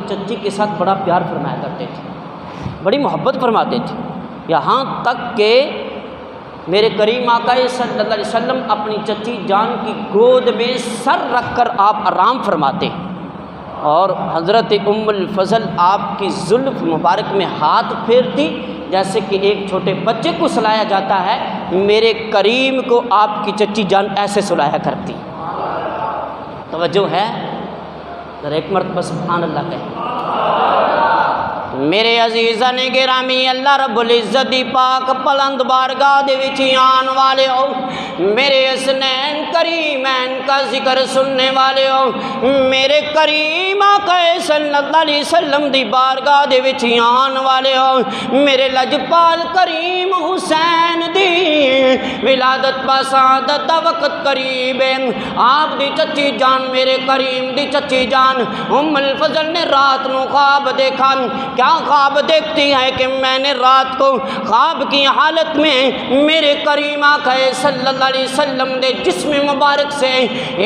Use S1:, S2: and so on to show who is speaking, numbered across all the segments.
S1: چچی کے ساتھ بڑا پیار فرمایا کرتے تھے، بڑی محبت فرماتے تھے، یہاں تک کہ میرے کریم آقا صلی اللہ علیہ وسلم اپنی چچی جان کی گود میں سر رکھ کر آپ آرام فرماتے، اور حضرت ام الفضل آپ کی زلف مبارک میں ہاتھ پھیرتی جیسے کہ ایک چھوٹے بچے کو سلایا جاتا ہے، میرے کریم کو آپ کی چچی جان ایسے سلایا کرتی۔ توجہ ہے؟ ذرا ایک مرتبہ سبحان اللہ کہیں۔ میرے عزیزان گرامی، اللہ رب العزت دی پاک پلند بارگاہ دے وچ آن والے ہو، میرے حسنین کریمین کا ذکر سننے والے ہو، میرے کریم آقا صلی اللہ علیہ وسلم دی بارگاہ دے وچ آن والے ہو، میرے لجپال کریم حسین دی ولادت با سعادت دا وقت قریب ہے۔ آپ دی چچی جان میرے کریم دی چچی جان ام الفضل نے رات نو خواب دیکھا۔ کیا خواب دیکھتی ہے کہ میں نے رات کو خواب کی حالت میں میرے کریم آقا صلی اللہ علیہ وسلم دے جسم مبارک سے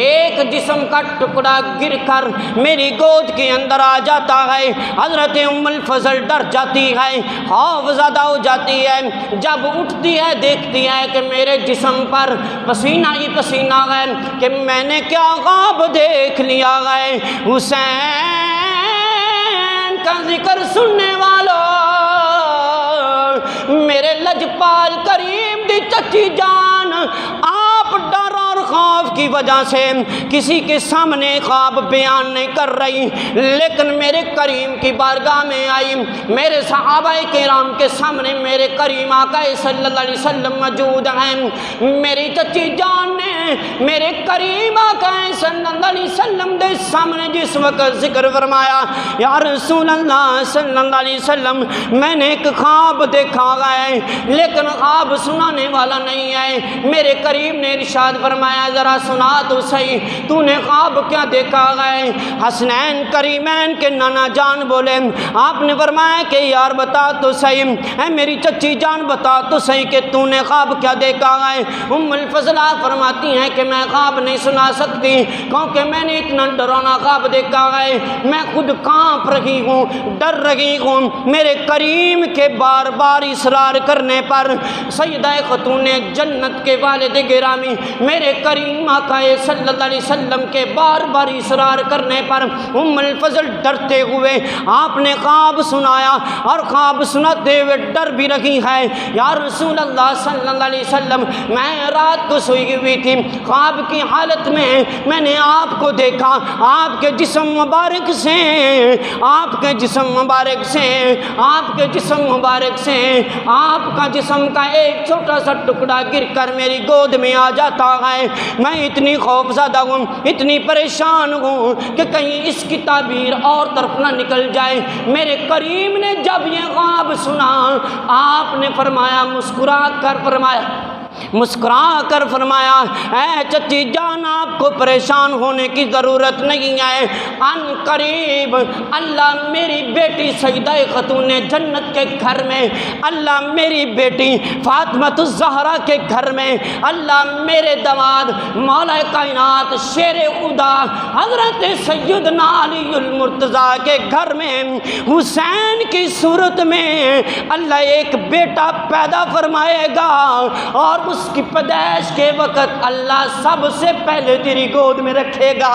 S1: ایک جسم کا ٹکڑا گر کر میری گود کے اندر آ جاتا ہے۔ حضرت ام الفضل ڈر جاتی ہے، خوف زدہ ہو جاتی ہے، جب اٹھتی ہے دیکھتی ہے کہ میرے جسم پر پسینہ ہی پسینہ ہے کہ میں نے کیا خواب دیکھ لیا ہے۔ حسین کا ذکر سننے والوں، میرے لجپال کریم دی چچی جان، آپ ڈر اور خوف کی وجہ سے کسی کے سامنے خواب بیان نہیں کر رہی، لیکن میرے کریم کی بارگاہ میں آئی، میرے صحابہ کرام کے سامنے میرے کریم آقا صلی اللہ علیہ وسلم موجود ہیں۔ میری چچی جان نے میرے کریم آقا صلی اللہ علیہ وسلم دے سامنے جس وقت ذکر فرمایا، یا رسول اللہ صلی اللہ علیہ وسلم میں نے ایک خواب دیکھا ہے لیکن خواب سنانے والا نہیں ہے۔ میرے کریم نے ارشاد فرمایا ذرا سنا تو صحیح، تو نے خواب کیا دیکھا ہے؟ حسنین کریمین کے نانا جان بولے، آپ نے فرمایا کہ یار بتا تو صحیح، اے میری چچی جان بتا تو صحیح کہ تو نے خواب کیا دیکھا ہے؟ ام الفضل فرماتی ہیں کہ میں خواب نہیں سنا سکتی کیونکہ میں نے اتنا ڈرانا خواب دیکھا ہے، میں خود کانپ رہی ہوں، ڈر رہی ہوں۔ میرے کریم کے بار بار اصرار کرنے پر سیدہ خاتون جنت کے والد گرامی میرے کریم آقا صلی اللہ علیہ وسلم کے بار بار اصرار کرنے پر ام الفضل ڈرتے ہوئے آپ نے خواب سنایا، اور خواب سناتے ہوئے ڈر بھی رہی ہے۔ یا رسول اللہ صلی اللہ علیہ وسلم میں رات کو سوئی ہوئی تھی، خواب کی حالت میں نے آپ کو دیکھا، آپ کے جسم مبارک سے آپ کے جسم مبارک سے آپ کے جسم مبارک سے آپ کا جسم کا ایک چھوٹا سا ٹکڑا گر کر میری گود میں آ جاتا ہے۔ میں اتنی خوف زدہ ہوں، اتنی پریشان ہوں کہ کہیں اس کی تعبیر اور طرف نہ نکل جائے۔ میرے کریم نے جب یہ خواب سنا، آپ نے فرمایا مسکرا کر فرمایا اے چچی جان آپ کو پریشان ہونے کی ضرورت نہیں ہے، ان قریب اللہ میری بیٹی سیدہ خاتون جنت کے گھر میں، اللہ میری بیٹی فاطمۃ الزہرا کے گھر میں، اللہ میرے داماد مولا کائنات شیر خدا حضرت سیدنا علی المرتضیٰ کے گھر میں حسین کی صورت میں اللہ ایک بیٹا پیدا فرمائے گا، اور اس کی پیدائش کے وقت اللہ سب سے پہلے تیری گود میں رکھے گا۔